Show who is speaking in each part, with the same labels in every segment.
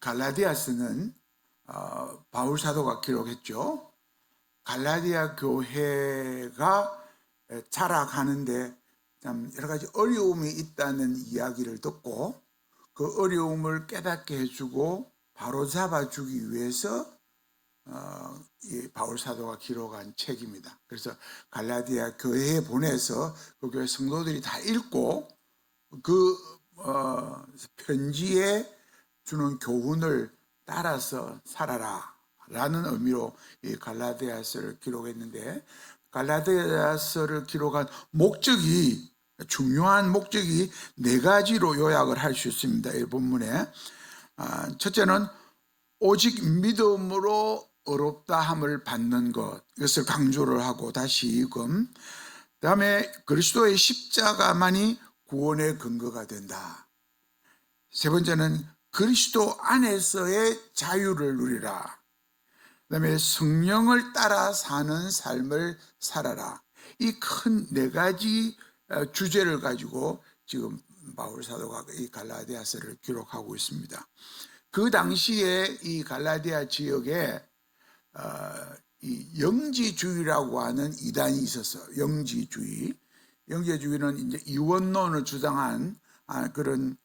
Speaker 1: 갈라디아서는 바울 사도가 기록했죠. 갈라디아 교회가 자라가는데 참 여러 가지 어려움이 있다는 이야기를 듣고 그 어려움을 깨닫게 해주고 바로 잡아주기 위해서 이 바울 사도가 기록한 책입니다. 그래서 갈라디아 교회에 보내서 그 교회 성도들이 다 읽고 그 편지에 주는 교훈을 따라서 살아라 라는 의미로 이 갈라디아서를 기록했는데, 갈라디아서를 기록한 목적이, 중요한 목적이 네 가지로 요약을 할 수 있습니다. 이 본문에 첫째는 오직 믿음으로 의롭다 함을 받는 것, 이것을 강조를 하고 다시금, 다음에 그리스도의 십자가만이 구원의 근거가 된다. 세 번째는 그리스도 안에서의 자유를 누리라. 그다음에 성령을 따라 사는 삶을 살아라. 이 큰 네 가지 주제를 가지고 지금 바울 사도가 이 갈라디아서를 기록하고 있습니다. 그 당시에 이 갈라디아 지역에 이 영지주의라고 하는 이단이 있었어요. 영지주의는 이제 이원론을 주장한 그런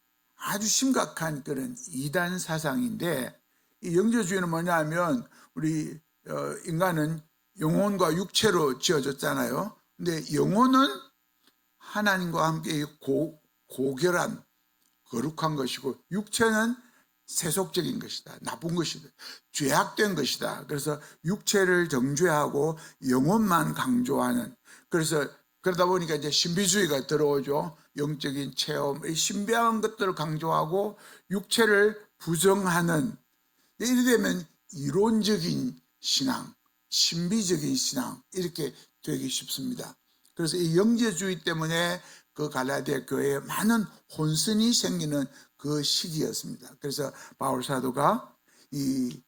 Speaker 1: 아주 심각한 그런 이단 사상인데, 이 영지주의는 뭐냐면 우리 인간은 영혼과 육체로 지어졌잖아요. 근데 영혼은 하나님과 함께 고결한 거룩한 것이고, 육체는 세속적인 것이다, 나쁜 것이다, 죄악된 것이다. 그래서 육체를 정죄하고 영혼만 강조하는, 그러다 보니까 이제 신비주의가 들어오죠. 영적인 체험, 신비한 것들을 강조하고 육체를 부정하는, 이래 되면 이론적인 신앙, 신비적인 신앙, 이렇게 되기 쉽습니다. 그래서 이 영지주의 때문에 그 갈라디아 교회에 많은 혼선이 생기는 그 시기였습니다. 그래서 바울 사도가 이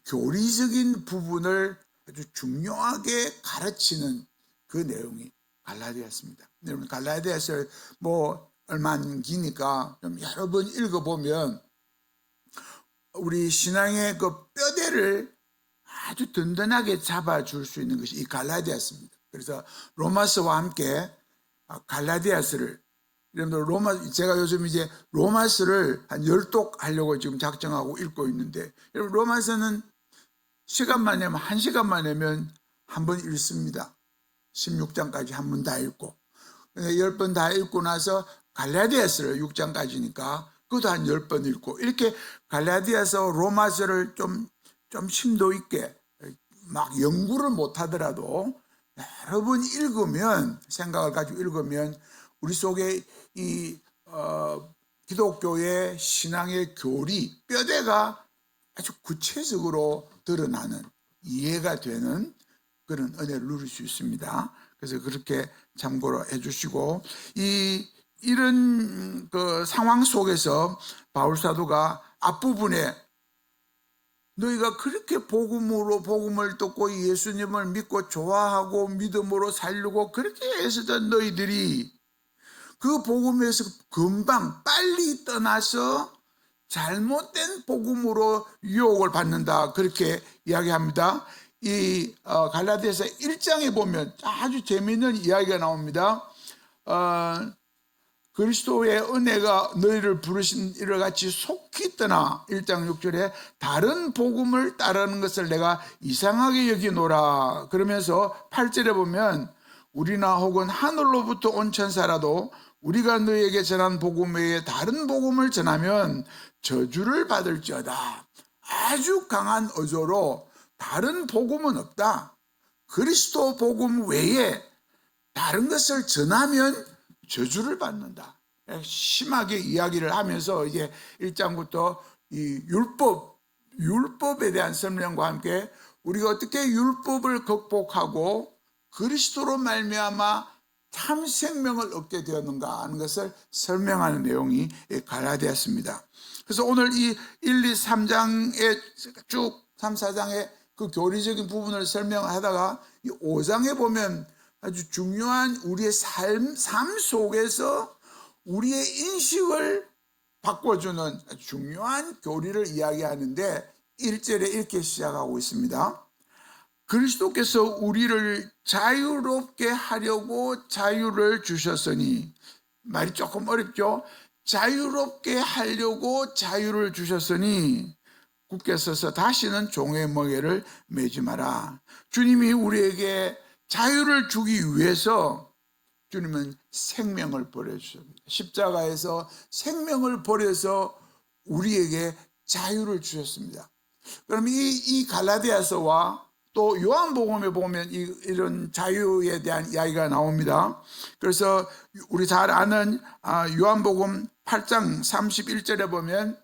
Speaker 1: 교리적인 부분을 아주 중요하게 가르치는 그 내용이 갈라디아서입니다. 여러분, 갈라디아서를 얼마 안 기니까 좀 여러 번 읽어보면 우리 신앙의 그 뼈대를 아주 든든하게 잡아줄 수 있는 것이 이 갈라디아서입니다. 그래서 로마서와 함께 갈라디아서를, 제가 요즘 이제 로마서를 한 10독 하려고 지금 작정하고 읽고 있는데, 여러분, 로마서는 시간만 내면, 1시간만 내면 한 번 읽습니다. 16장까지 한 번 다 읽고, 10번 다 읽고 나서 갈라디아서를 6장까지니까 그것도 한 10번 읽고, 이렇게 갈라디아서 로마서를 좀 심도 있게 막 연구를 못 하더라도 여러 번 읽으면, 생각을 가지고 읽으면 우리 속에 이 기독교의 신앙의 교리, 뼈대가 아주 구체적으로 드러나는, 이해가 되는 그런 은혜를 누릴 수 있습니다. 그래서 그렇게 참고로 해주시고, 이런 그 상황 속에서 바울 사도가 앞부분에 너희가 그렇게 복음을 듣고 예수님을 믿고 좋아하고 믿음으로 살려고 그렇게 애쓰던 너희들이 그 복음에서 금방 빨리 떠나서 잘못된 복음으로 유혹을 받는다, 그렇게 이야기합니다. 이 갈라디아서 1장에 보면 아주 재미있는 이야기가 나옵니다. 그리스도의 은혜가 너희를 부르신 이와 같이 속히 떠나, 1장 6절에 다른 복음을 따르는 것을 내가 이상하게 여기노라. 그러면서 8절에 보면 우리나 혹은 하늘로부터 온 천사라도 우리가 너희에게 전한 복음 외에 다른 복음을 전하면 저주를 받을지어다. 아주 강한 어조로 다른 복음은 없다, 그리스도 복음 외에 다른 것을 전하면 저주를 받는다, 심하게 이야기를 하면서 이제 1장부터 이 율법에 대한 설명과 함께 우리가 어떻게 율법을 극복하고 그리스도로 말미암아 참 생명을 얻게 되었는가 하는 것을 설명하는 내용이 갈라디아서입니다. 그래서 오늘 이 1, 2, 3장에 쭉 3, 4장의 그 교리적인 부분을 설명하다가 이 5장에 보면 아주 중요한 우리의 삶 속에서 우리의 인식을 바꿔주는 아주 중요한 교리를 이야기하는데 1절에 이렇게 시작하고 있습니다. 그리스도께서 우리를 자유롭게 하려고 자유를 주셨으니, 말이 조금 어렵죠? 자유롭게 하려고 자유를 주셨으니 굳게 서서 다시는 종의 멍에를 매지 마라. 주님이 우리에게 자유를 주기 위해서 주님은 생명을 버려주셨습니다. 십자가에서 생명을 버려서 우리에게 자유를 주셨습니다. 그럼 이 갈라디아서와 또 요한복음에 보면 이런 자유에 대한 이야기가 나옵니다. 그래서 우리 잘 아는 요한복음 8장 31절에 보면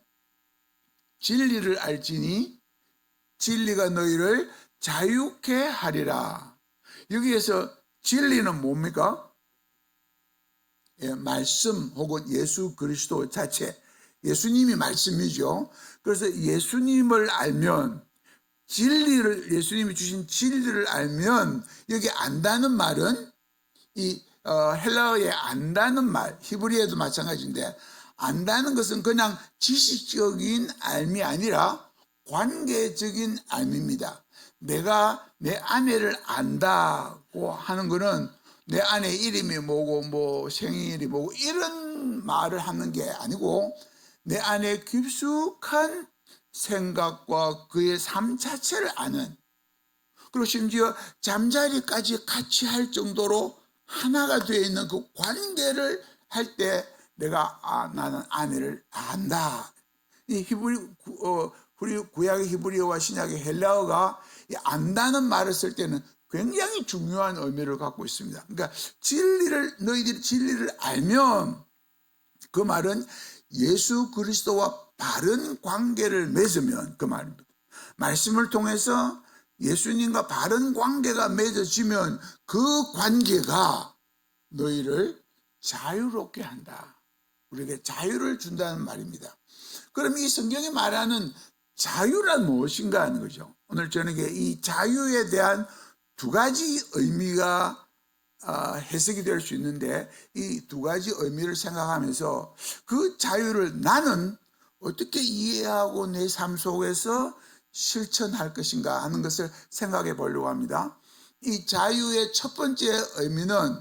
Speaker 1: 진리를 알지니 진리가 너희를 자유케 하리라. 여기에서 진리는 뭡니까? 말씀 혹은 예수 그리스도 자체, 예수님이 말씀이죠. 그래서 예수님을 알면, 예수님이 주신 진리를 알면, 여기 안다는 말은 이 헬라어의 안다는 말, 히브리어도 마찬가지인데, 안다는 것은 그냥 지식적인 알미 아니라 관계적인 알미입니다. 내가 내 아내를 안다고 하는 것은 내 아내 이름이 뭐고 뭐 생일이 뭐고 이런 말을 하는 게 아니고, 내 아내 깊숙한 생각과 그의 삶 자체를 아는, 그리고 심지어 잠자리까지 같이 할 정도로 하나가 되어 있는 그 관계를 할 때 내가 나는 아내를 안다. 이 구약의 히브리어와 신약의 헬라어가 이 안다는 말을 쓸 때는 굉장히 중요한 의미를 갖고 있습니다. 그러니까 너희들이 진리를 알면, 그 말은 예수 그리스도와 바른 관계를 맺으면 그 말입니다. 말씀을 통해서 예수님과 바른 관계가 맺어지면 그 관계가 너희를 자유롭게 한다. 우리에게 자유를 준다는 말입니다. 그럼 이 성경이 말하는 자유란 무엇인가 하는 거죠. 오늘 저녁에 이 자유에 대한 두 가지 의미가 해석이 될 수 있는데, 이 두 가지 의미를 생각하면서 그 자유를 나는 어떻게 이해하고 내 삶 속에서 실천할 것인가 하는 것을 생각해 보려고 합니다. 이 자유의 첫 번째 의미는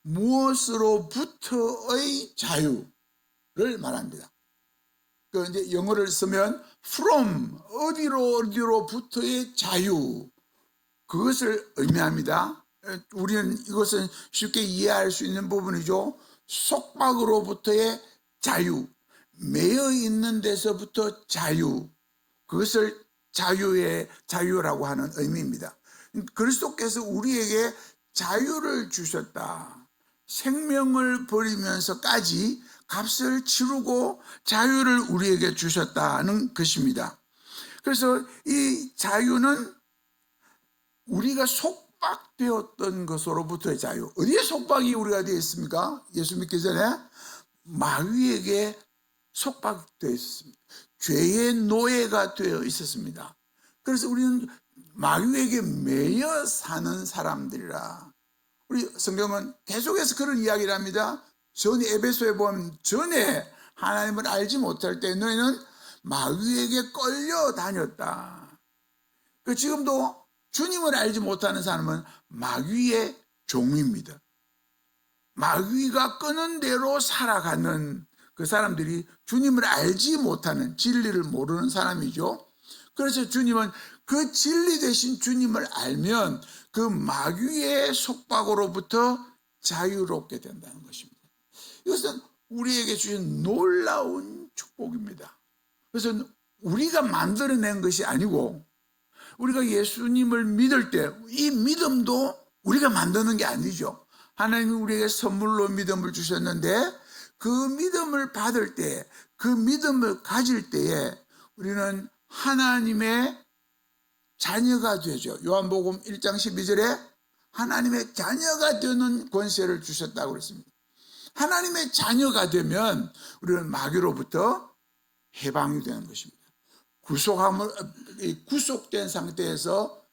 Speaker 1: 무엇으로부터의 자유를 말합니다. 그 이제 영어를 쓰면 from, 어디로부터의 자유, 그것을 의미합니다. 우리는 이것은 쉽게 이해할 수 있는 부분이죠. 속박으로부터의 자유, 매여 있는 데서부터 자유, 그것을 자유라고 하는 의미입니다. 그리스도께서 우리에게 자유를 주셨다. 생명을 버리면서까지 값을 치르고 자유를 우리에게 주셨다는 것입니다. 그래서 이 자유는 우리가 속박되었던 것으로부터의 자유. 어디에 속박이 우리가 되어 있습니까? 예수 믿기 전에 마귀에게 속박되어 있었습니다. 죄의 노예가 되어 있었습니다. 그래서 우리는 마귀에게 매여 사는 사람들이라. 우리 성경은 계속해서 그런 이야기를 합니다. 에베소에 보면 전에 하나님을 알지 못할 때 너희는 마귀에게 끌려다녔다. 지금도 주님을 알지 못하는 사람은 마귀의 종입니다. 마귀가 끄는 대로 살아가는 그 사람들이 주님을 알지 못하는, 진리를 모르는 사람이죠. 그래서 주님은 그 진리 대신 주님을 알면 그 마귀의 속박으로부터 자유롭게 된다는 것입니다. 이것은 우리에게 주신 놀라운 축복입니다. 그래서 우리가 만들어낸 것이 아니고, 우리가 예수님을 믿을 때 이 믿음도 우리가 만드는 게 아니죠. 하나님이 우리에게 선물로 믿음을 주셨는데, 그 믿음을 받을 때, 그 믿음을 가질 때에 우리는 하나님의 자녀가 되죠. 요한복음 1장 12절에 하나님의 자녀가 되는 권세를 주셨다고 그랬습니다. 하나님의 자녀가 되면 우리는 마귀로부터 해방이 되는 것입니다. 구속된 상태에서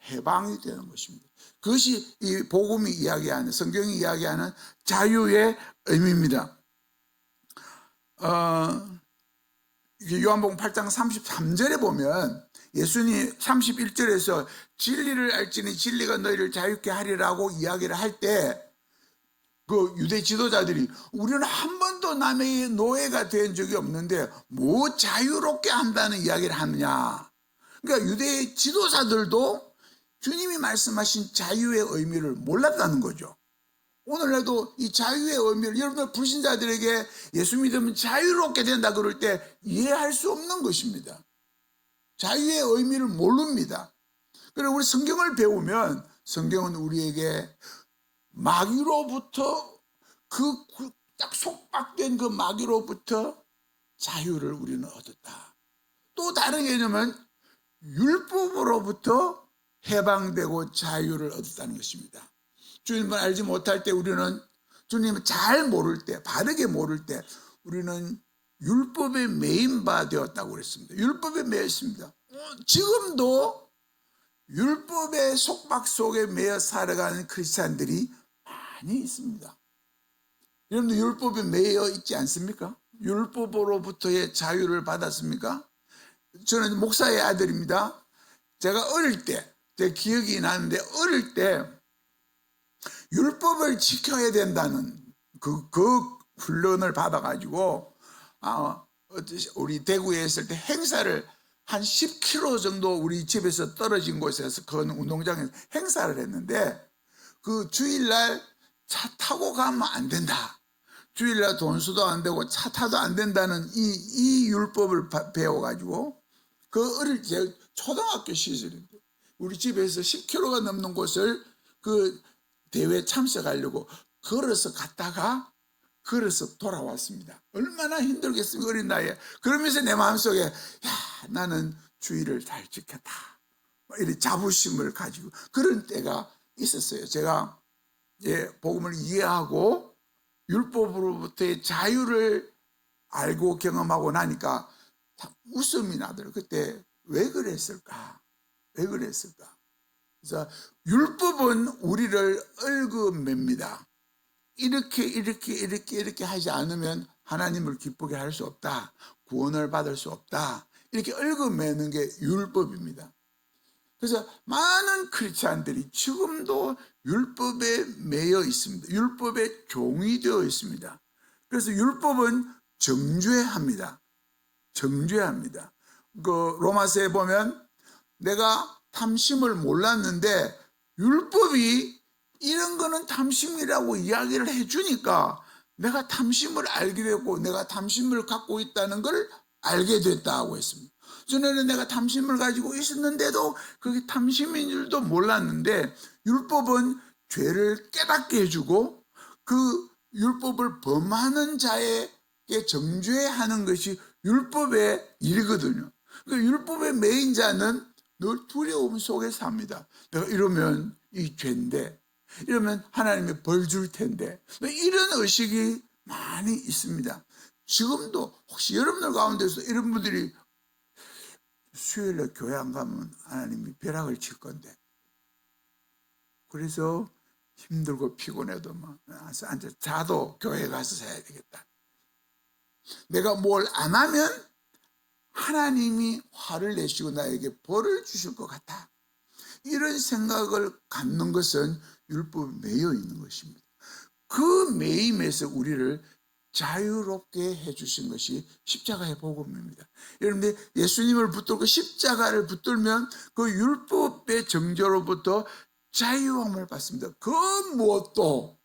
Speaker 1: 해방이 되는 것입니다. 그것이 이 복음이 이야기하는, 성경이 이야기하는 자유의 의미입니다. 요한복음 8장 33절에 보면 예수님 31절에서 진리를 알지니 진리가 너희를 자유케 하리라고 이야기를 할 때 그 유대 지도자들이 우리는 한 번도 남의 노예가 된 적이 없는데 뭐 자유롭게 한다는 이야기를 하느냐. 그러니까 유대 지도자들도 주님이 말씀하신 자유의 의미를 몰랐다는 거죠. 오늘날도 이 자유의 의미를 여러분들 불신자들에게 예수 믿으면 자유롭게 된다 그럴 때 이해할 수 없는 것입니다. 자유의 의미를 모릅니다. 그래서 우리 성경을 배우면 성경은 우리에게 마귀로부터 딱 속박된 그 마귀로부터 자유를 우리는 얻었다. 또 다른 개념은 율법으로부터 해방되고 자유를 얻었다는 것입니다. 주님을 알지 못할 때 우리는 주님을 잘 모를 때, 바르게 모를 때 우리는 율법에 매인 바 되었다고 그랬습니다. 율법에 매였습니다. 지금도 율법의 속박 속에 매여 살아가는 크리스찬들이 많이 있습니다. 여러분들 율법에 매여 있지 않습니까? 율법으로부터의 자유를 받았습니까? 저는 목사의 아들입니다. 제가 어릴 때, 제 기억이 나는데 어릴 때 율법을 지켜야 된다는 그 훈련을 받아가지고 우리 대구에 있을 때 행사를 한 10km 정도 우리 집에서 떨어진 곳에서 그 운동장에서 행사를 했는데 그 주일날 차 타고 가면 안 된다. 주일날 돈수도 안 되고 차 타도 안 된다는 이 율법을 배워가지고 그 어릴 때 초등학교 시절인데 우리 집에서 10km가 넘는 곳을 그 대회에 참석하려고 걸어서 갔다가 걸어서 돌아왔습니다. 얼마나 힘들겠습니까, 어린 나이에. 그러면서 내 마음속에 야, 나는 주의를 잘 지켰다, 이런 자부심을 가지고 그런 때가 있었어요. 제가 복음을 이해하고 율법으로부터의 자유를 알고 경험하고 나니까 웃음이 나더라고요. 그때 왜 그랬을까? 왜 그랬을까? 그래서 율법은 우리를 얽어맵니다. 이렇게 하지 않으면 하나님을 기쁘게 할 수 없다. 구원을 받을 수 없다. 이렇게 얽어매는 게 율법입니다. 그래서 많은 크리스찬들이 지금도 율법에 매여 있습니다. 율법에 종이 되어 있습니다. 그래서 율법은 정죄합니다. 정죄합니다. 그 로마서에 보면 내가 탐심을 몰랐는데 율법이 이런 거는 탐심이라고 이야기를 해주니까 내가 탐심을 알게 되고 내가 탐심을 갖고 있다는 걸 알게 됐다고 했습니다. 전에는 내가 탐심을 가지고 있었는데도 그게 탐심인 줄도 몰랐는데 율법은 죄를 깨닫게 해주고 그 율법을 범하는 자에게 정죄하는 것이 율법의 일이거든요. 그 율법의 매인 자는 늘 두려움 속에 삽니다. 내가 이러면 이 죄인데, 이러면 하나님이 벌 줄 텐데, 이런 의식이 많이 있습니다. 지금도 혹시 여러분들 가운데서 이런 분들이 수요일에 교회 안 가면 하나님이 벼락을 칠 건데, 그래서 힘들고 피곤해도 막 앉아 자도 교회 가서 자야 되겠다. 내가 뭘 안 하면 하나님이 화를 내시고 나에게 벌을 주실 것 같아. 이런 생각을 갖는 것은 율법에 매여 있는 것입니다. 그 매임에서 우리를 자유롭게 해주신 것이 십자가의 복음입니다. 여러분들 예수님을 붙들고 십자가를 붙들면 그 율법의 정죄로부터 자유함을 받습니다. 그 무엇도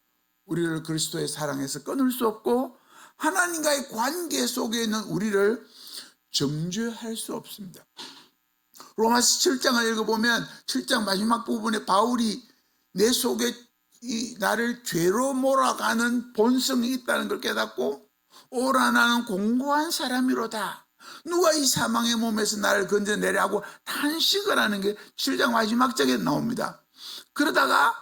Speaker 1: 우리를 그리스도의 사랑에서 끊을 수 없고 하나님과의 관계 속에 있는 우리를 정죄할 수 없습니다. 로마서 7장을 읽어보면 7장 마지막 부분에 바울이 내 속에 나를 죄로 몰아가는 본성이 있다는 걸 깨닫고 오라 나는 공고한 사람이로다. 누가 이 사망의 몸에서 나를 건져내려 하고 탄식을 하는 게 7장 마지막 장에 나옵니다. 그러다가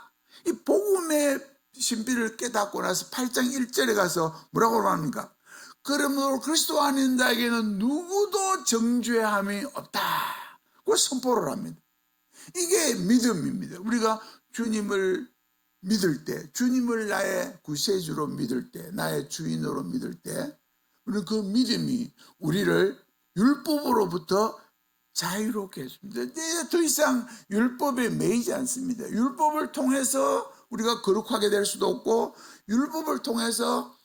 Speaker 1: 이 복음의 신비를 깨닫고 나서 8장 1절에 가서 뭐라고 합니까? 그러므로 그리스도 안에 있는 자에게는 누구도 정죄함이 없다. 그 선포를 합니다. 이게 믿음입니다. 우리가 주님을 믿을 때, 주님을 나의 구세주로 믿을 때, 나의 주인으로 믿을 때 그런 그 믿음이 우리를 율법으로부터 자유롭게 했습니다. 이제 더 이상 율법에 매이지 않습니다. 율법을 통해서 우리가 거룩하게 될 수도 없고, 율법을 통해서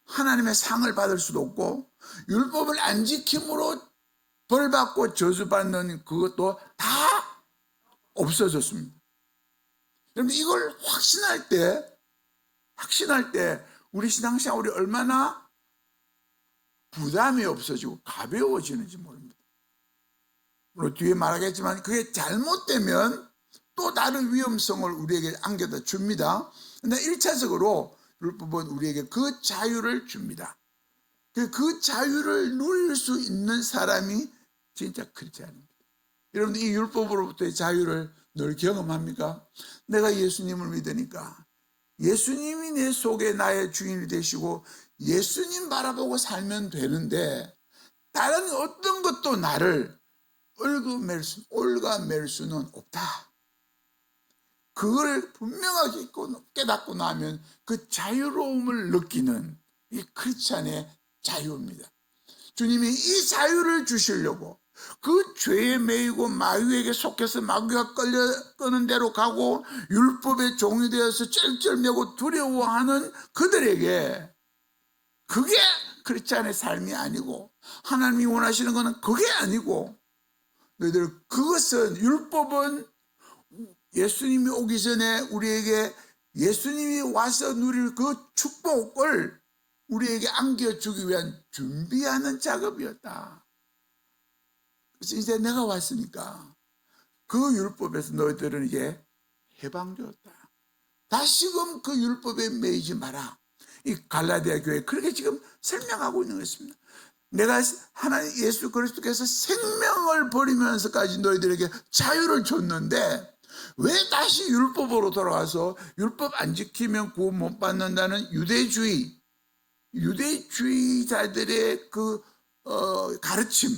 Speaker 1: 하나님의 상을 받을 수도 없고, 율법을 안 지킴으로 벌받고 저주받는 그것도 다 없어졌습니다. 여러분, 이걸 확신할 때 우리 신앙생활이 얼마나 부담이 없어지고 가벼워지는지 모릅니다. 물론 뒤에 말하겠지만 그게 잘못되면 또 다른 위험성을 우리에게 안겨다 줍니다. 그런데 1차적으로 율법은 우리에게 그 자유를 줍니다. 그 자유를 누릴 수 있는 사람이 진짜 크리스찬입니다. 여러분들 이 율법으로부터의 자유를 늘 경험합니까? 내가 예수님을 믿으니까 예수님이 내 속에 나의 주인이 되시고 예수님 바라보고 살면 되는데, 다른 어떤 것도 나를 올가맬 수는 없다. 그걸 분명하게 깨닫고 나면 그 자유로움을 느끼는 이 크리스찬의 자유입니다. 주님이 이 자유를 주시려고 그 죄에 매이고 마귀에게 속해서 마귀가 끄는 대로 가고 율법의 종이 되어서 쩔쩔매고 두려워하는 그들에게, 그게 크리스찬의 삶이 아니고 하나님이 원하시는 것은 그게 아니고, 너희들 그것은, 율법은 예수님이 오기 전에 우리에게 예수님이 와서 누릴 그 축복을 우리에게 안겨주기 위한 준비하는 작업이었다. 그래서 이제 내가 왔으니까 그 율법에서 너희들은 이제 해방되었다. 다시금 그 율법에 매이지 마라. 이 갈라디아 교회 그렇게 지금 설명하고 있는 것입니다. 내가 하나님 예수 그리스도께서 생명을 버리면서까지 너희들에게 자유를 줬는데 왜 다시 율법으로 돌아가서 율법 안 지키면 구원 못 받는다는 유대주의자들의 그 가르침,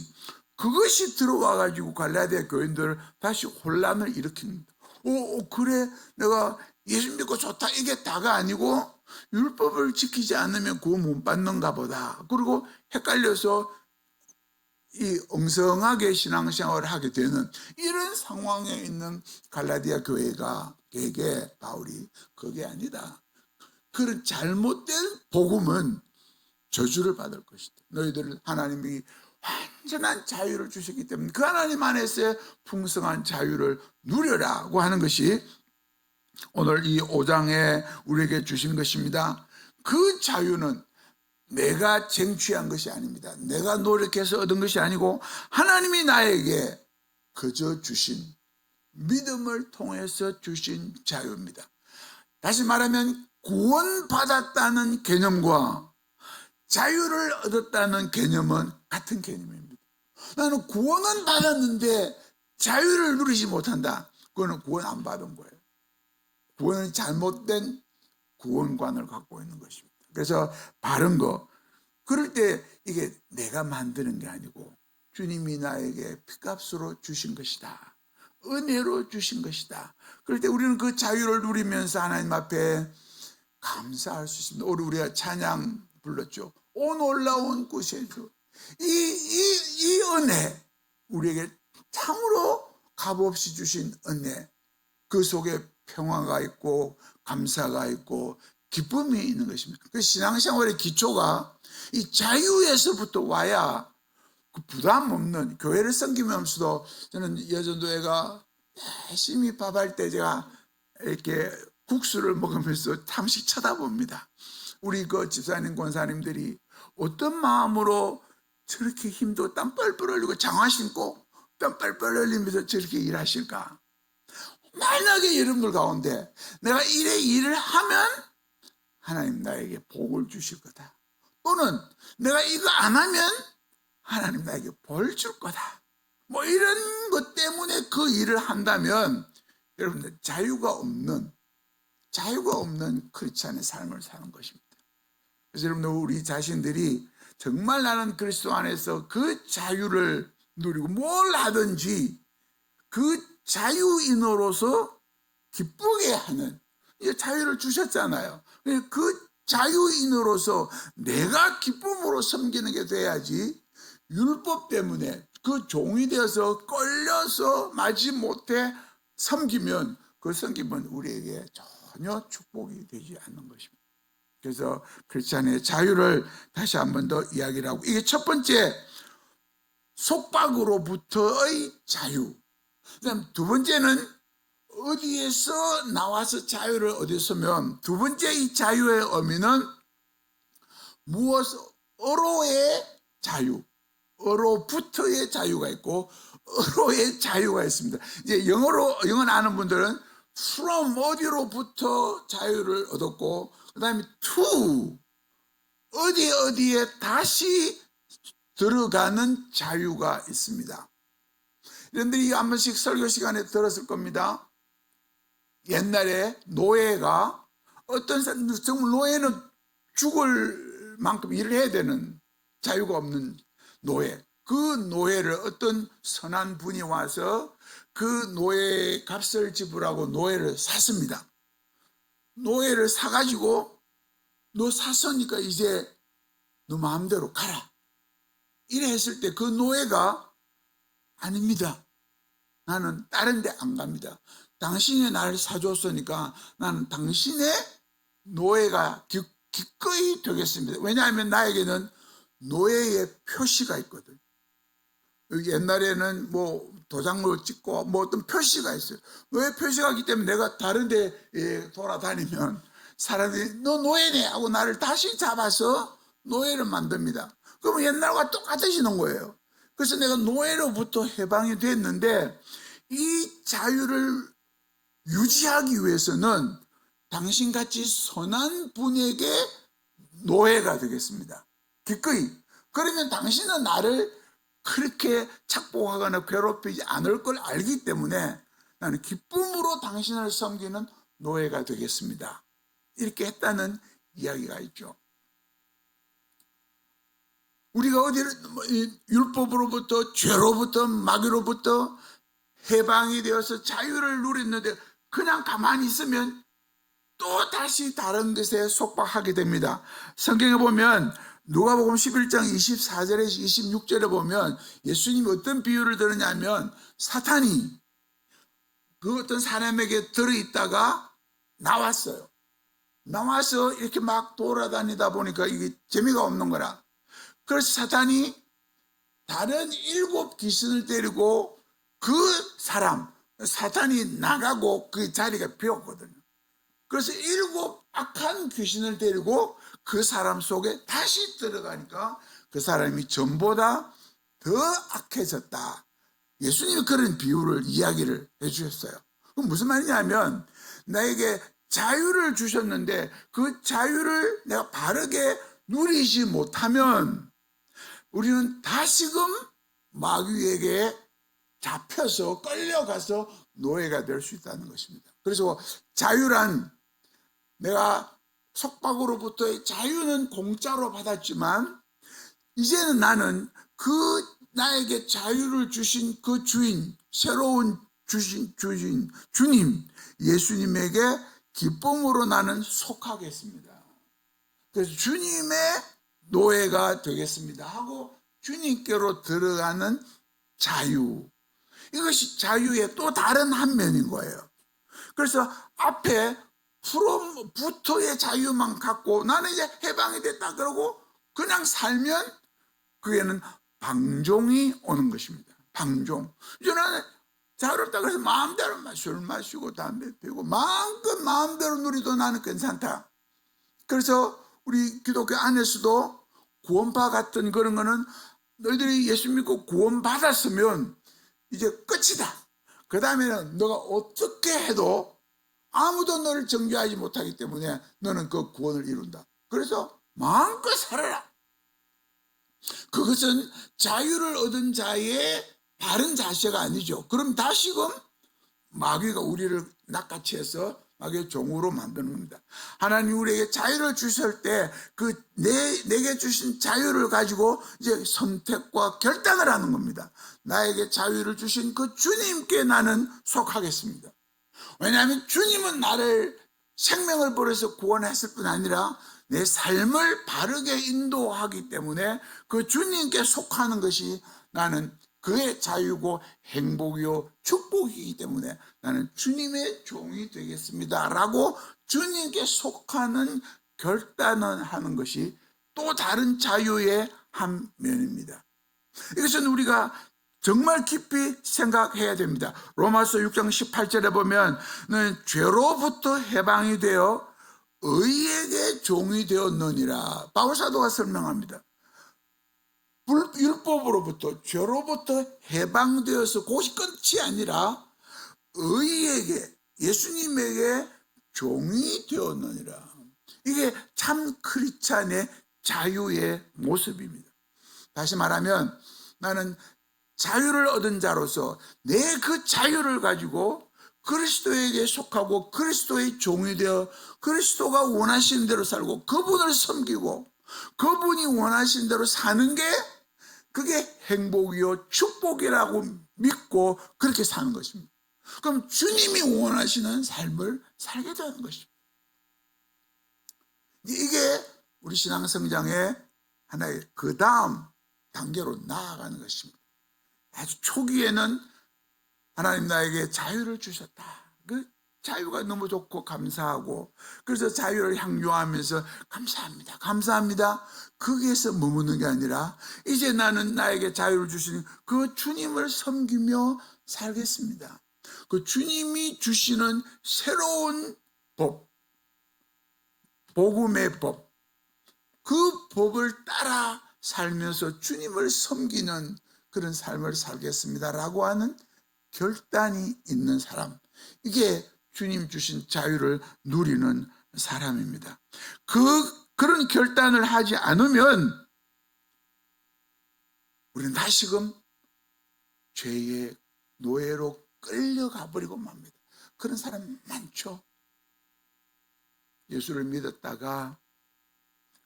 Speaker 1: 그것이 들어와 가지고 갈라디아 교인들을 다시 혼란을 일으킵니다. 그래, 내가 예수 믿고 좋다, 이게 다가 아니고 율법을 지키지 않으면 구원 못 받는가 보다. 그리고 헷갈려서 이 엉성하게 신앙생활을 하게 되는 이런 상황에 있는 갈라디아 교회에게 바울이 그게 아니다. 그런 잘못된 복음은 저주를 받을 것이다. 너희들을 하나님이 완전한 자유를 주셨기 때문에 그 하나님 안에서의 풍성한 자유를 누려라고 하는 것이 오늘 이 5장에 우리에게 주신 것입니다. 그 자유는 내가 쟁취한 것이 아닙니다. 내가 노력해서 얻은 것이 아니고 하나님이 나에게 그저 주신, 믿음을 통해서 주신 자유입니다. 다시 말하면 구원받았다는 개념과 자유를 얻었다는 개념은 같은 개념입니다. 나는 구원은 받았는데 자유를 누리지 못한다. 그거는 구원 안 받은 거예요. 구원은 잘못된 구원관을 갖고 있는 것입니다. 그래서 바른 거, 그럴 때 이게 내가 만드는 게 아니고 주님이 나에게 피값으로 주신 것이다. 은혜로 주신 것이다. 그럴 때 우리는 그 자유를 누리면서 하나님 앞에 감사할 수 있습니다. 오늘 우리가 찬양 불렀죠. 오 놀라운 구세주. 이 은혜, 우리에게 참으로 값없이 주신 은혜, 그 속에 평화가 있고 감사가 있고 기쁨이 있는 것입니다. 그 신앙생활의 기초가 이 자유에서부터 와야 그 부담 없는, 교회를 섬기면서도 저는 여전도회가 열심히 밥할 때 제가 이렇게 국수를 먹으면서 잠시 쳐다봅니다. 우리 그 집사님 권사님들이 어떤 마음으로 저렇게 힘도 땀 뻘뻘 흘리고 장화 신고 땀 뻘뻘 흘리면서 저렇게 일하실까? 만약에 여러분들 가운데 내가 이래 일을 하면 하나님 나에게 복을 주실 거다. 또는 내가 이거 안 하면 하나님 나에게 벌 줄 거다. 뭐 이런 것 때문에 그 일을 한다면 여러분들 자유가 없는 크리스찬의 삶을 사는 것입니다. 그래서 여러분들 우리 자신들이 정말 나는 그리스도 안에서 그 자유를 누리고 뭘 하든지 그 자유인으로서 기쁘게 하는, 이 자유를 주셨잖아요. 그 자유인으로서 내가 기쁨으로 섬기는 게 돼야지, 율법 때문에 그 종이 되어서 끌려서 마지 못해 섬기면 그 섬김은 우리에게 전혀 축복이 되지 않는 것입니다. 그래서 크리스찬의 자유를 다시 한 번 더 이야기를 하고, 이게 첫 번째 속박으로부터의 자유. 그다음 두 번째는 어디에서 나와서 자유를 얻었으면, 두 번째 이 자유의 의미는 어로의 자유, 어로부터의 자유가 있고 어로의 자유가 있습니다. 이제 영어는 아는 분들은 from 어디로부터 자유를 얻었고, 그 다음에 to 어디에 다시 들어가는 자유가 있습니다. 여러분들이 한 번씩 설교 시간에 들었을 겁니다. 옛날에 노예가, 어떤 사람, 정말 노예는 죽을 만큼 일을 해야 되는, 자유가 없는 노예, 그 노예를 어떤 선한 분이 와서 그 노예의 값을 지불하고 노예를 샀습니다. 노예를 사가지고 너 샀으니까 이제 너 마음대로 가라, 이래 했을 때 그 노예가 아닙니다, 나는 다른 데 안 갑니다. 당신이 나를 사줬으니까 나는 당신의 노예가 기꺼이 되겠습니다. 왜냐하면 나에게는 노예의 표시가 있거든. 옛날에는 뭐 도장을 찍고 뭐 어떤 표시가 있어요. 노예 표시가 있기 때문에 내가 다른 데 돌아다니면 사람들이 너 노예네 하고 나를 다시 잡아서 노예를 만듭니다. 그러면 옛날과 똑같아지는 거예요. 그래서 내가 노예로부터 해방이 됐는데, 이 자유를 유지하기 위해서는 당신같이 선한 분에게 노예가 되겠습니다. 기꺼이. 그러면 당신은 나를 그렇게 착복하거나 괴롭히지 않을 걸 알기 때문에 나는 기쁨으로 당신을 섬기는 노예가 되겠습니다. 이렇게 했다는 이야기가 있죠. 우리가 율법으로부터, 죄로부터, 마귀로부터 해방이 되어서 자유를 누렸는데 그냥 가만히 있으면 또 다시 다른 것에 속박하게 됩니다. 성경에 보면 누가복음 11장 24절에서 26절에 보면 예수님이 어떤 비유를 들었냐면, 사탄이 그 어떤 사람에게 들어있다가 나왔어요. 나와서 이렇게 막 돌아다니다 보니까 이게 재미가 없는 거라. 그래서 사탄이 다른 7 귀신을 데리고 사탄이 나가고 그 자리가 비었거든요. 그래서 7 악한 귀신을 데리고 그 사람 속에 다시 들어가니까 그 사람이 전보다 더 악해졌다. 예수님이 그런 비유를 이야기를 해주셨어요. 그럼 무슨 말이냐면, 나에게 자유를 주셨는데 그 자유를 내가 바르게 누리지 못하면 우리는 다시금 마귀에게 잡혀서 끌려가서 노예가 될 수 있다는 것입니다. 그래서 자유란, 내가 속박으로부터의 자유는 공짜로 받았지만 이제는 나는 그 나에게 자유를 주신 그 주인, 새로운 주님 예수님에게 기쁨으로 나는 속하겠습니다. 그래서 주님의 노예가 되겠습니다 하고 주님께로 들어가는 자유, 이것이 자유의 또 다른 한 면인 거예요. 그래서 앞에 프롬부터의 자유만 갖고 나는 이제 해방이 됐다 그러고 그냥 살면 그게는 방종이 오는 것입니다. 방종. 이제 나는 자유롭다 그래서 마음대로 술 마시고 담배 피우고 마음대로 누리도 나는 괜찮다. 그래서 우리 기독교 안에서도 구원파 같은 그런 거는 너희들이 예수 믿고 구원받았으면 이제 끝이다. 그 다음에는 너가 어떻게 해도 아무도 너를 정죄하지 못하기 때문에 너는 그 구원을 이룬다. 그래서 마음껏 살아라. 그것은 자유를 얻은 자의 바른 자세가 아니죠. 그럼 다시금 마귀가 우리를 낚아채서 마귀의 종으로 만드는 겁니다. 하나님 우리에게 자유를 주실 때 그 내게 주신 자유를 가지고 이제 선택과 결단을 하는 겁니다. 나에게 자유를 주신 그 주님께 나는 속하겠습니다. 왜냐하면 주님은 나를 생명을 버려서 구원했을 뿐 아니라 내 삶을 바르게 인도하기 때문에 그 주님께 속하는 것이 나는 그의 자유고 행복이요 축복이기 때문에 나는 주님의 종이 되겠습니다 라고 주님께 속하는 결단을 하는 것이 또 다른 자유의 한 면입니다. 이것은 우리가 정말 깊이 생각해야 됩니다. 로마서 6장 18절에 보면 죄로부터 해방이 되어 의에게 종이 되었느니라. 바울사도가 설명합니다. 율법으로부터 죄로부터 해방되어서 그것이 끝이 아니라 의에게 예수님에게 종이 되었느니라. 이게 참 크리스찬의 자유의 모습입니다. 다시 말하면 나는 자유를 얻은 자로서 내 그 자유를 가지고 그리스도에게 속하고 그리스도의 종이 되어 그리스도가 원하시는 대로 살고 그분을 섬기고 그분이 원하시는 대로 사는 게 그게 행복이요 축복이라고 믿고 그렇게 사는 것입니다. 그럼 주님이 원하시는 삶을 살게 되는 것입니다. 이게 우리 신앙 성장의 하나의 그 다음 단계로 나아가는 것입니다. 아주 초기에는 하나님 나에게 자유를 주셨다. 그 자유가 너무 좋고 감사하고 그래서 자유를 향유하면서 감사합니다. 감사합니다. 거기에서 머무는 게 아니라 이제 나는 나에게 자유를 주신 그 주님을 섬기며 살겠습니다. 그 주님이 주시는 새로운 법, 복음의 법, 그 법을 따라 살면서 주님을 섬기는 그런 삶을 살겠습니다라고 하는 결단이 있는 사람, 이게 주님 주신 자유를 누리는 사람입니다. 그런 결단을 하지 않으면 우리는 다시금 죄의 노예로 끌려가 버리고 맙니다. 그런 사람 많죠. 예수를 믿었다가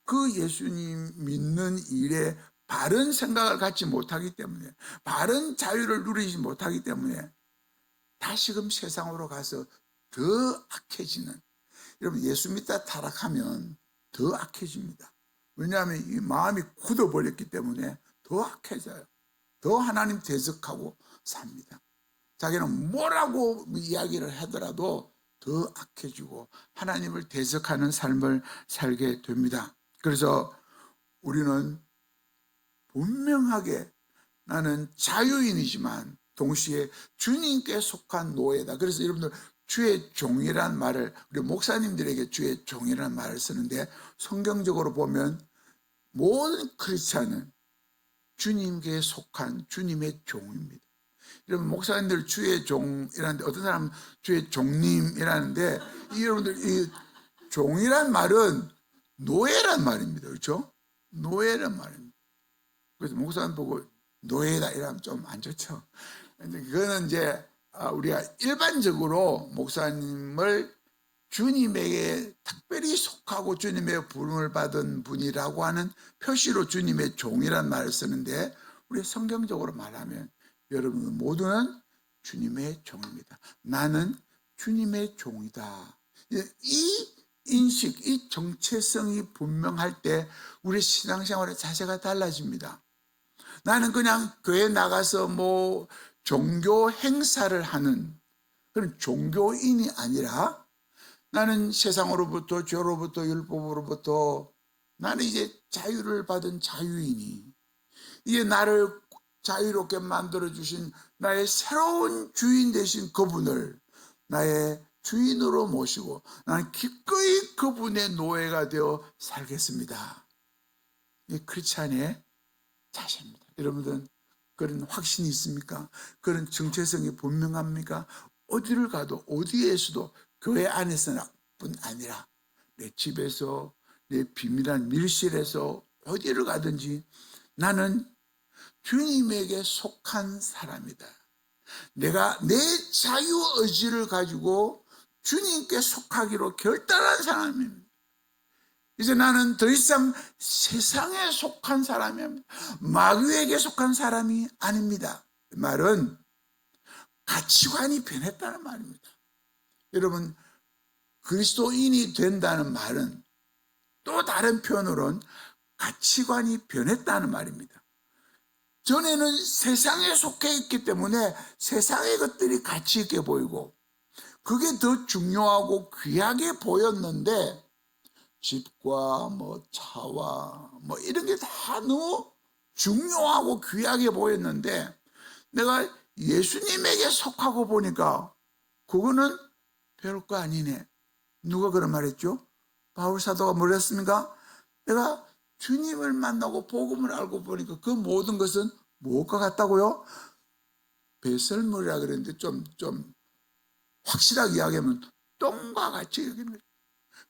Speaker 1: 그 예수님 믿는 일에 바른 생각을 갖지 못하기 때문에 바른 자유를 누리지 못하기 때문에 다시금 세상으로 가서 더 악해지는, 여러분 예수 믿다 타락하면 더 악해집니다. 왜냐하면 이 마음이 굳어버렸기 때문에 더 악해져요. 더 하나님 대적하고 삽니다. 자기는 뭐라고 이야기를 하더라도 더 악해지고 하나님을 대적하는 삶을 살게 됩니다. 그래서 우리는 분명하게 나는 자유인이지만 동시에 주님께 속한 노예다. 그래서 여러분들 주의 종이란 말을, 우리 목사님들에게 주의 종이라는 말을 쓰는데 성경적으로 보면 모든 크리스찬은 주님께 속한 주님의 종입니다. 여러분 목사님들 주의 종이라는데 어떤 사람은 주의 종님이라는데 여러분들 이 종이란 말은 노예란 말입니다. 그렇죠? 노예란 말입니다. 그래서 목사님 보고 노예다 이러면 좀 안 좋죠. 근데 그거는 이제 우리가 일반적으로 목사님을 주님에게 특별히 속하고 주님의 부름을 받은 분이라고 하는 표시로 주님의 종이란 말을 쓰는데 우리 성경적으로 말하면 여러분 모두는 주님의 종입니다. 나는 주님의 종이다. 이 인식, 이 정체성이 분명할 때 우리 신앙생활의 자세가 달라집니다. 나는 그냥 교회 나가서 뭐 종교 행사를 하는 그런 종교인이 아니라 나는 세상으로부터 죄로부터 율법으로부터 나는 이제 자유를 받은 자유인이, 이게 나를 자유롭게 만들어주신 나의 새로운 주인 되신 그분을 나의 주인으로 모시고 나는 기꺼이 그분의 노예가 되어 살겠습니다. 이 크리스찬의 자세입니다. 여러분들은 그런 확신이 있습니까? 그런 정체성이 분명합니까? 어디를 가도 어디에서도 교회 안에서뿐 아니라 내 집에서 내 비밀한 밀실에서 어디를 가든지 나는 주님에게 속한 사람이다. 내가 내 자유의지를 가지고 주님께 속하기로 결단한 사람입니다. 이제 나는 더 이상 세상에 속한 사람이 아닙니다. 마귀에게 속한 사람이 아닙니다. 그 말은 가치관이 변했다는 말입니다. 여러분 그리스도인이 된다는 말은 또 다른 표현으로는 가치관이 변했다는 말입니다. 전에는 세상에 속해 있기 때문에 세상의 것들이 가치 있게 보이고 그게 더 중요하고 귀하게 보였는데, 집과 뭐 차와 뭐 이런 게 다 너무 중요하고 귀하게 보였는데, 내가 예수님에게 속하고 보니까 그거는 별거 아니네. 누가 그런 말했죠? 바울 사도가 뭐랬습니까? 내가 주님을 만나고 복음을 알고 보니까 그 모든 것은 무엇과 같다고요? 배설물이라 그랬는데 좀 확실하게 이야기하면 똥과 같이 여기는 거예요.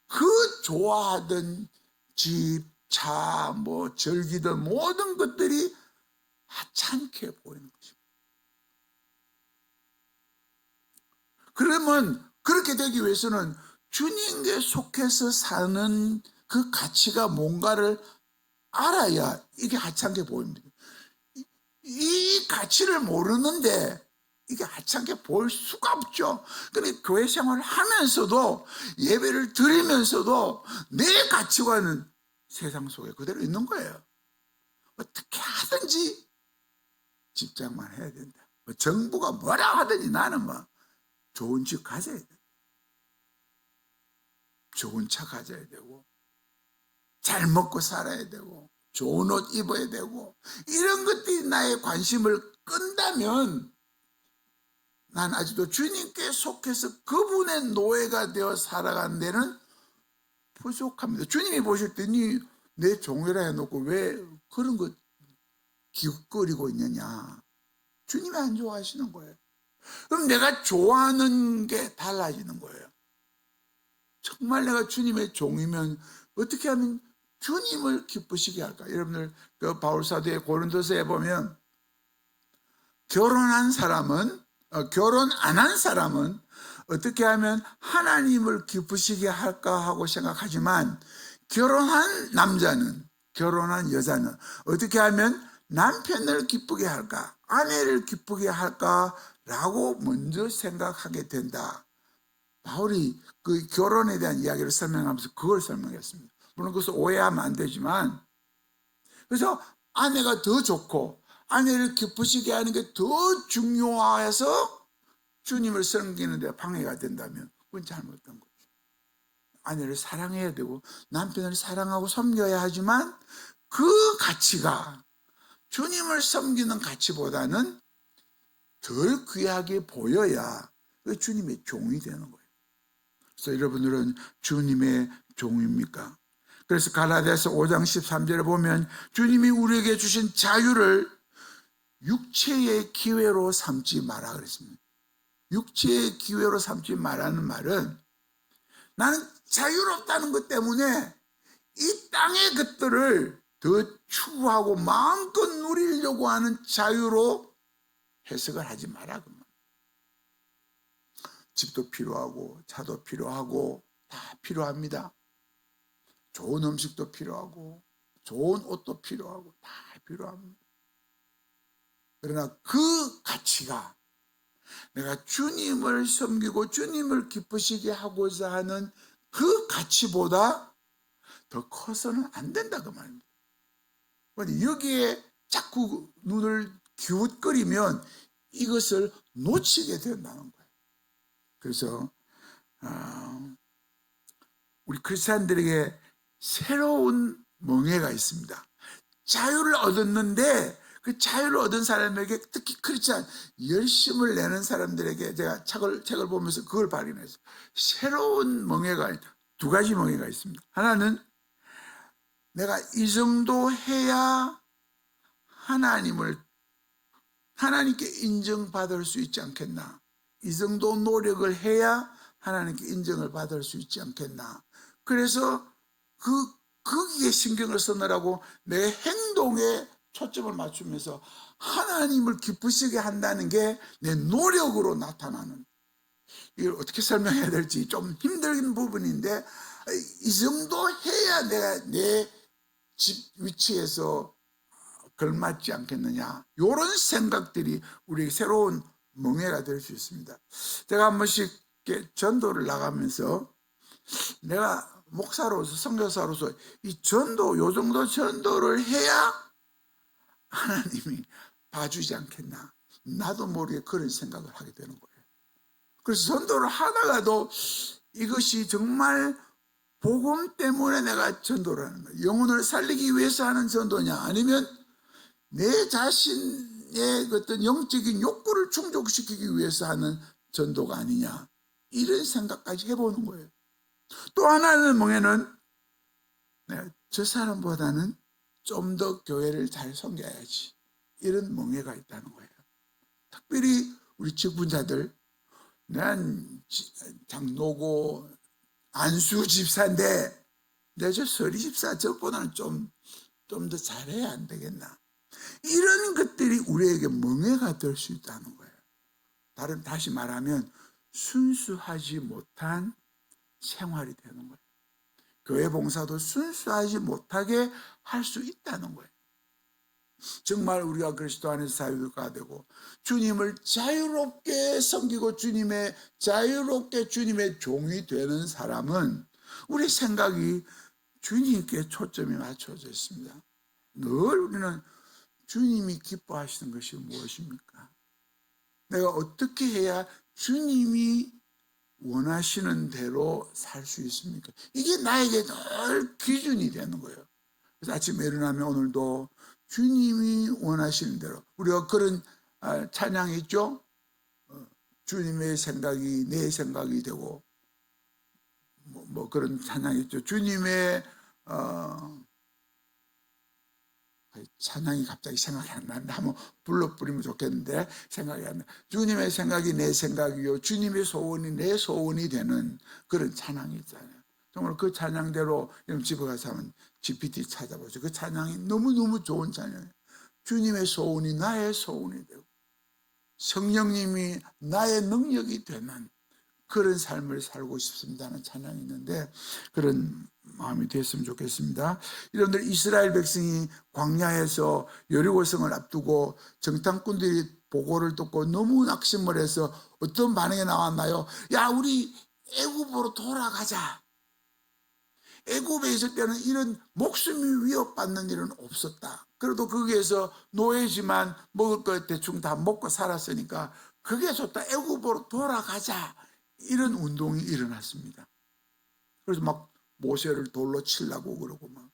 Speaker 1: 그 좋아하던 집, 차, 뭐 절기든 모든 것들이 하찮게 보이는 것입니다. 그러면 그렇게 되기 위해서는 주님께 속해서 사는 그 가치가 뭔가를 알아야 이게 하찮게 보입니다. 이 가치를 모르는데 이게 하찮게 보일 수가 없죠. 그런데 교회 생활을 하면서도 예배를 드리면서도 내 가치관은 세상 속에 그대로 있는 거예요. 어떻게 하든지 직장만 해야 된다. 정부가 뭐라 하든지 나는 뭐 좋은 집 가져야 돼. 좋은 차 가져야 되고 잘 먹고 살아야 되고 좋은 옷 입어야 되고 이런 것들이 나의 관심을 끈다면 난 아직도 주님께 속해서 그분의 노예가 되어 살아가는 데는 부족합니다. 주님이 보실 때 내 종이라 해놓고 왜 그런 거 기웃거리고 있느냐. 주님이 안 좋아하시는 거예요. 그럼 내가 좋아하는 게 달라지는 거예요. 정말 내가 주님의 종이면 어떻게 하면 주님을 기쁘시게 할까? 여러분들 그 바울사도의 고린도서에 보면 결혼 안 한 사람은 어떻게 하면 하나님을 기쁘시게 할까 하고 생각하지만, 결혼한 남자는, 결혼한 여자는 어떻게 하면 남편을 기쁘게 할까, 아내를 기쁘게 할까라고 먼저 생각하게 된다. 바울이 그 결혼에 대한 이야기를 설명하면서 그걸 설명했습니다. 물론 그것을 오해하면 안 되지만, 그래서 아내가 더 좋고 아내를 기쁘시게 하는 게 더 중요해서 주님을 섬기는 데 방해가 된다면 그건 잘못된 거죠. 아내를 사랑해야 되고 남편을 사랑하고 섬겨야 하지만 그 가치가 주님을 섬기는 가치보다는 덜 귀하게 보여야 주님의 종이 되는 거예요. 그래서 여러분들은 주님의 종입니까? 그래서 갈라디아서 5장 13절에 보면 주님이 우리에게 주신 자유를 육체의 기회로 삼지 마라 그랬습니다. 육체의 기회로 삼지 말라는 말은 나는 자유롭다는 것 때문에 이 땅의 것들을 더 추구하고 마음껏 누리려고 하는 자유로 해석을 하지 마라. 집도 필요하고 차도 필요하고 다 필요합니다. 좋은 음식도 필요하고 좋은 옷도 필요하고 다 필요합니다. 그러나 그 가치가 내가 주님을 섬기고 주님을 기쁘시게 하고자 하는 그 가치보다 더 커서는 안 된다 그 말입니다. 여기에 자꾸 눈을 기웃거리면 이것을 놓치게 된다는 거예요. 그래서 우리 크리스찬들에게 새로운 멍해가 있습니다. 자유를 얻었는데 그 자유를 얻은 사람에게, 특히 크리스찬 열심을 내는 사람들에게 제가 책을 보면서 그걸 발견했어요. 새로운 멍해가, 두 가지 멍해가 있습니다. 하나는 내가 이 정도 해야 하나님께 인정받을 수 있지 않겠나, 이 정도 노력을 해야 하나님께 인정을 받을 수 있지 않겠나. 그래서 거기에 신경을 쓰느라고 내 행동에 초점을 맞추면서 하나님을 기쁘시게 한다는 게 내 노력으로 나타나는, 이걸 어떻게 설명해야 될지 좀 힘든 부분인데, 이 정도 해야 내가 내 집 위치에서 걸맞지 않겠느냐, 이런 생각들이 우리에게 새로운 멍해가 될 수 있습니다. 제가 한 번씩 전도를 나가면서 내가 목사로서 선교사로서 이 전도, 요 정도 전도를 해야 하나님이 봐주지 않겠나. 나도 모르게 그런 생각을 하게 되는 거예요. 그래서 전도를 하다가도 이것이 정말 복음 때문에 내가 전도를 하는 거예요. 영혼을 살리기 위해서 하는 전도냐, 아니면 내 자신의 어떤 영적인 욕구를 충족시키기 위해서 하는 전도가 아니냐, 이런 생각까지 해보는 거예요. 또 하나는 뭐냐면 저 사람보다는 좀 더 교회를 잘 섬겨야지, 이런 멍해가 있다는 거예요. 특별히 우리 직분자들, 난 장로고 안수 집사인데 내 저 서리 집사 저보다는 좀 더 잘해야 안 되겠나, 이런 것들이 우리에게 멍해가 될 수 있다는 거예요. 다시 말하면 순수하지 못한 생활이 되는 거예요. 교회 봉사도 순수하지 못하게 할 수 있다는 거예요. 정말 우리가 그리스도 안에서 자유가 되고 주님을 자유롭게 섬기고 자유롭게 주님의 종이 되는 사람은 우리 생각이 주님께 초점이 맞춰져 있습니다. 늘 우리는 주님이 기뻐하시는 것이 무엇입니까? 내가 어떻게 해야 주님이 원하시는 대로 살 수 있습니까? 이게 나에게 늘 기준이 되는 거예요. 그래서 아침에 일어나면 오늘도 주님이 원하시는 대로, 우리가 그런 찬양이 있죠. 주님의 생각이 내 생각이 되고 뭐 그런 찬양이 있죠. 주님의 찬양이 갑자기 생각이 안 나는데 한번 불러버리면 좋겠는데 생각이 안 나. 주님의 생각이 내 생각이요, 주님의 소원이 내 소원이 되는 그런 찬양이 있잖아요. 정말 그 찬양대로 집에 가서 한번 GPT 찾아보죠. 그 찬양이 너무너무 좋은 찬양이에요. 주님의 소원이 나의 소원이 되고 성령님이 나의 능력이 되는 그런 삶을 살고 싶습니다는 찬양이 있는데, 그런 마음이 됐으면 좋겠습니다. 여러분들, 이스라엘 백성이 광야에서 여리고성을 앞두고 정탐꾼들이 보고를 듣고 너무 낙심을 해서 어떤 반응이 나왔나요? 야, 우리 애굽으로 돌아가자. 애굽에 있을 때는 이런 목숨이 위협받는 일은 없었다. 그래도 거기에서 노예지만 먹을 거 대충 다 먹고 살았으니까 그게 좋다. 애굽으로 돌아가자. 이런 운동이 일어났습니다. 그래서 막 모세를 돌로 치려고 그러고 막.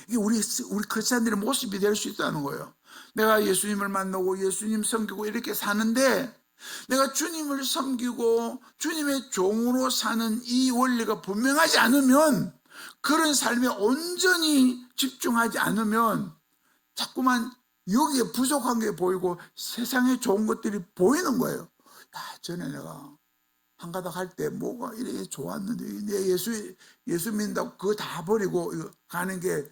Speaker 1: 이게 우리 크리스찬들의 모습이 될 수 있다는 거예요. 내가 예수님을 만나고 예수님 섬기고 이렇게 사는데, 내가 주님을 섬기고 주님의 종으로 사는 이 원리가 분명하지 않으면, 그런 삶에 온전히 집중하지 않으면 자꾸만 여기에 부족한 게 보이고 세상에 좋은 것들이 보이는 거예요. 야, 전에 내가 한가닥 할 때 뭐가 이렇게 좋았는데 내 예수 믿는다고 그거 다 버리고 가는 게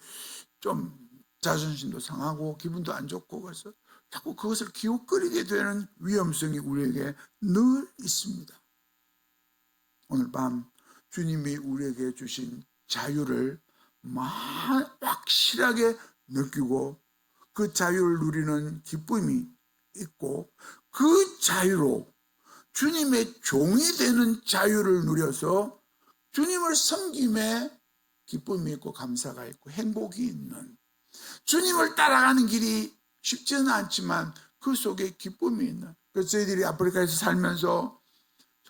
Speaker 1: 좀 자존심도 상하고 기분도 안 좋고, 그래서 자꾸 그것을 기웃거리게 되는 위험성이 우리에게 늘 있습니다. 오늘 밤 주님이 우리에게 주신 자유를 확실하게 느끼고 그 자유를 누리는 기쁨이 있고, 그 자유로 주님의 종이 되는 자유를 누려서 주님을 섬김에 기쁨이 있고 감사가 있고 행복이 있는, 주님을 따라가는 길이 쉽지는 않지만 그 속에 기쁨이 있는, 그래서 저희들이 아프리카에서 살면서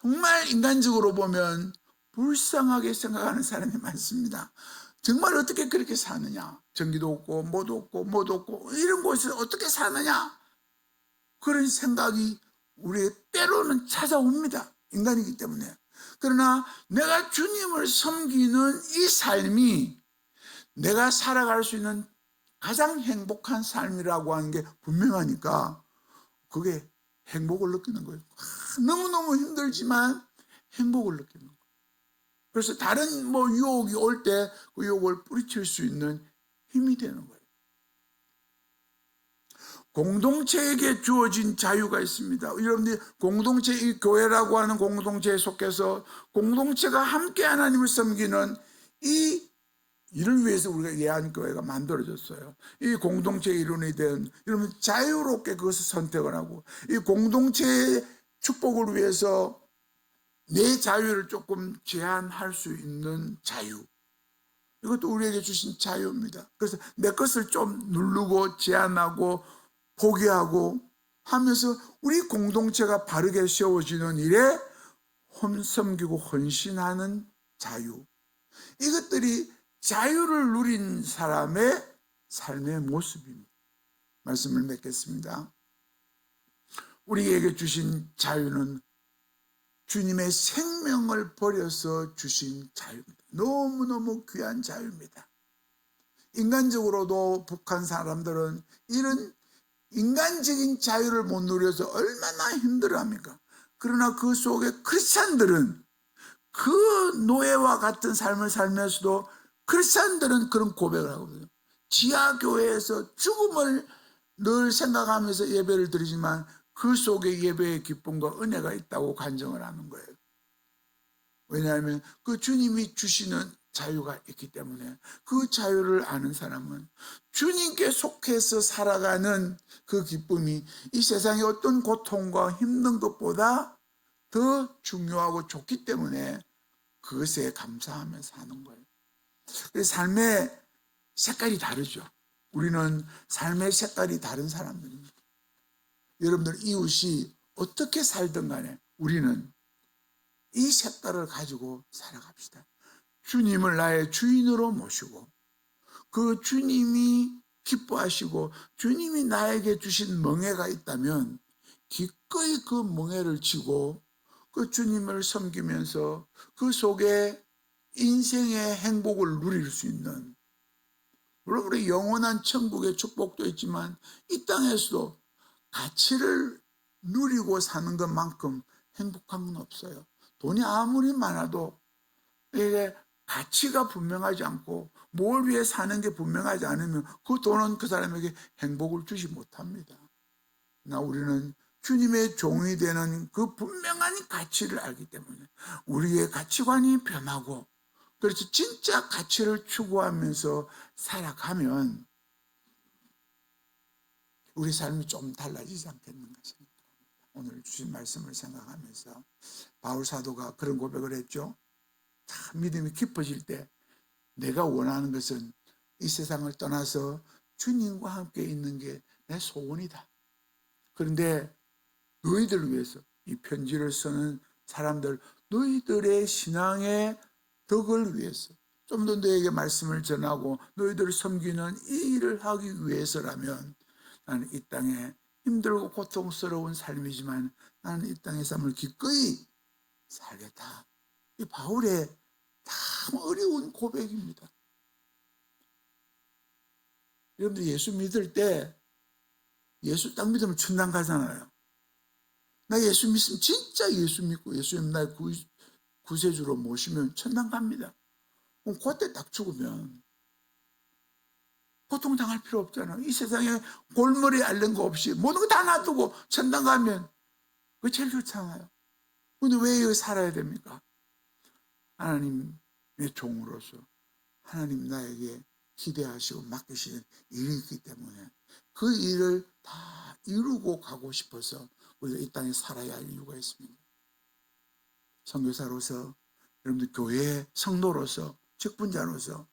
Speaker 1: 정말 인간적으로 보면 불쌍하게 생각하는 사람이 많습니다. 정말 어떻게 그렇게 사느냐, 전기도 없고 뭐도 없고 이런 곳에서 어떻게 사느냐, 그런 생각이 우리의 때로는 찾아옵니다. 인간이기 때문에. 그러나 내가 주님을 섬기는 이 삶이 내가 살아갈 수 있는 가장 행복한 삶이라고 하는 게 분명하니까 그게 행복을 느끼는 거예요. 너무너무 힘들지만 행복을 느끼는 거예요. 그래서 다른 유혹이 올 때 그 유혹을 뿌리칠 수 있는 힘이 되는 거예요. 공동체에게 주어진 자유가 있습니다. 여러분들이 공동체, 이 교회라고 하는 공동체에 속해서 공동체가 함께 하나님을 섬기는 이를 위해서 우리가 예한교회가 만들어졌어요. 이 공동체의 일원이 된 여러분, 자유롭게 그것을 선택을 하고 이 공동체의 축복을 위해서 내 자유를 조금 제한할 수 있는 자유, 이것도 우리에게 주신 자유입니다. 그래서 내 것을 좀 누르고 제한하고 포기하고 하면서 우리 공동체가 바르게 세워지는 일에 섬기고 헌신하는 자유, 이것들이 자유를 누린 사람의 삶의 모습입니다. 말씀을 맺겠습니다. 우리에게 주신 자유는 주님의 생명을 버려서 주신 자유입니다. 너무너무 귀한 자유입니다. 인간적으로도 북한 사람들은 이런 인간적인 자유를 못 누려서 얼마나 힘들어합니까? 그러나 그 속에 크리스찬들은 그 노예와 같은 삶을 살면서도 크리스찬들은 그런 고백을 하거든요. 지하교회에서 죽음을 늘 생각하면서 예배를 드리지만 그 속에 예배의 기쁨과 은혜가 있다고 간증을 하는 거예요. 왜냐하면 그 주님이 주시는 자유가 있기 때문에, 그 자유를 아는 사람은 주님께 속해서 살아가는 그 기쁨이 이 세상의 어떤 고통과 힘든 것보다 더 중요하고 좋기 때문에 그것에 감사하며 사는 거예요. 그래서 삶의 색깔이 다르죠. 우리는 삶의 색깔이 다른 사람들입니다. 여러분들 이웃이 어떻게 살든 간에 우리는 이 색깔을 가지고 살아갑시다. 주님을 나의 주인으로 모시고 그 주님이 기뻐하시고 주님이 나에게 주신 멍에가 있다면 기꺼이 그 멍에를 쥐고 그 주님을 섬기면서 그 속에 인생의 행복을 누릴 수 있는, 물론 우리 영원한 천국의 축복도 있지만 이 땅에서도 가치를 누리고 사는 것만큼 행복한 건 없어요. 돈이 아무리 많아도 이게 가치가 분명하지 않고 뭘 위해 사는 게 분명하지 않으면 그 돈은 그 사람에게 행복을 주지 못합니다. 나 우리는 주님의 종이 되는 그 분명한 가치를 알기 때문에 우리의 가치관이 변하고, 그래서 진짜 가치를 추구하면서 살아가면 우리 삶이 좀 달라지지 않겠는가 생각합니다. 오늘 주신 말씀을 생각하면서 바울 사도가 그런 고백을 했죠. 참 믿음이 깊어질 때 내가 원하는 것은 이 세상을 떠나서 주님과 함께 있는 게 내 소원이다. 그런데 너희들을 위해서 이 편지를 쓰는 사람들, 너희들의 신앙의 덕을 위해서 좀 더 너에게 말씀을 전하고 너희들을 섬기는 이 일을 하기 위해서라면 나는 이 땅에 힘들고 고통스러운 삶이지만 나는 이 땅의 삶을 기꺼이 살겠다. 이 바울의 참 어려운 고백입니다. 여러분들 예수 믿을 때 예수 딱 믿으면 천당 가잖아요. 나 예수 믿으면 진짜 예수 믿고 예수님 나의 구세주로 모시면 천당 갑니다. 그럼 그때 딱 죽으면 고통당할 필요 없잖아요. 이 세상에 골머리 앓는 거 없이 모든 거 다 놔두고 천당 가면 그게 제일 좋잖아요. 근데 왜 여기 살아야 됩니까? 하나님의 종으로서 하나님 나에게 기대하시고 맡기시는 일이 있기 때문에 그 일을 다 이루고 가고 싶어서 우리가 이 땅에 살아야 할 이유가 있습니다. 선교사로서, 여러분들 교회 성도로서, 직분자로서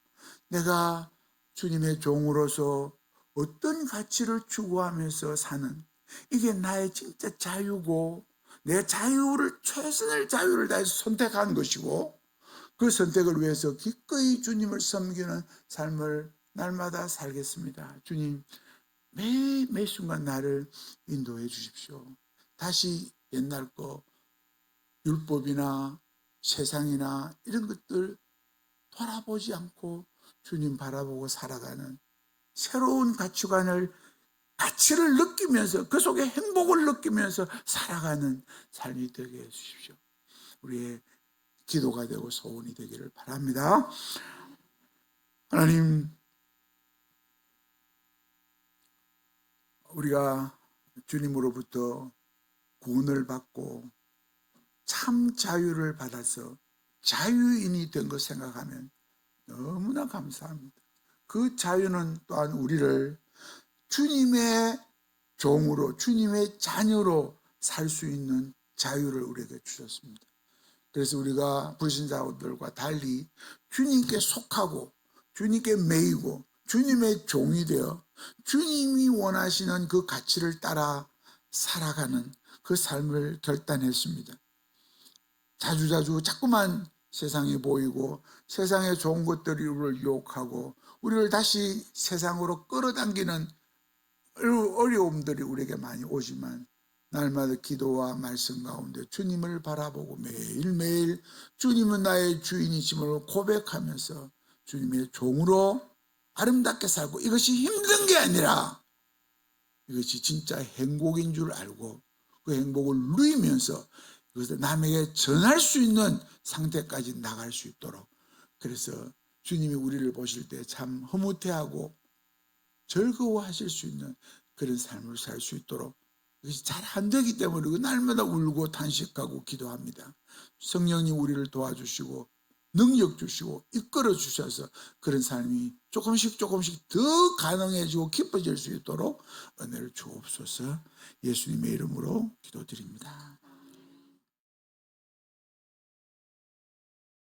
Speaker 1: 내가 주님의 종으로서 어떤 가치를 추구하면서 사는, 이게 나의 진짜 자유고 내 자유를, 최선의 자유를 다해서 선택한 것이고 그 선택을 위해서 기꺼이 주님을 섬기는 삶을 날마다 살겠습니다. 주님, 매 순간 나를 인도해 주십시오. 다시 옛날 거 율법이나 세상이나 이런 것들 돌아보지 않고 주님 바라보고 살아가는 새로운 가치관을, 가치를 느끼면서 그 속에 행복을 느끼면서 살아가는 삶이 되게 해주십시오. 우리의 기도가 되고 소원이 되기를 바랍니다. 하나님, 우리가 주님으로부터 구원을 받고 참 자유를 받아서 자유인이 된 것 생각하면 너무나 감사합니다. 그 자유는 또한 우리를 주님의 종으로, 주님의 자녀로 살 수 있는 자유를 우리에게 주셨습니다. 그래서 우리가 불신자들과 달리 주님께 속하고 주님께 매이고 주님의 종이 되어 주님이 원하시는 그 가치를 따라 살아가는 그 삶을 결단했습니다. 자주자주 자꾸만 세상이 보이고 세상의 좋은 것들이 우리를 유혹하고 우리를 다시 세상으로 끌어당기는 어려움들이 우리에게 많이 오지만 날마다 기도와 말씀 가운데 주님을 바라보고 매일매일 주님은 나의 주인이심을 고백하면서 주님의 종으로 아름답게 살고, 이것이 힘든 게 아니라 이것이 진짜 행복인 줄 알고 그 행복을 누리면서 그것을 남에게 전할 수 있는 상태까지 나갈 수 있도록, 그래서 주님이 우리를 보실 때 참 흐뭇해하고 즐거워하실 수 있는 그런 삶을 살 수 있도록, 이것이 잘 안 되기 때문에 날마다 울고 탄식하고 기도합니다. 성령님 우리를 도와주시고 능력 주시고 이끌어 주셔서 그런 삶이 조금씩 더 가능해지고 깊어질 수 있도록 은혜를 주옵소서. 예수님의 이름으로 기도드립니다.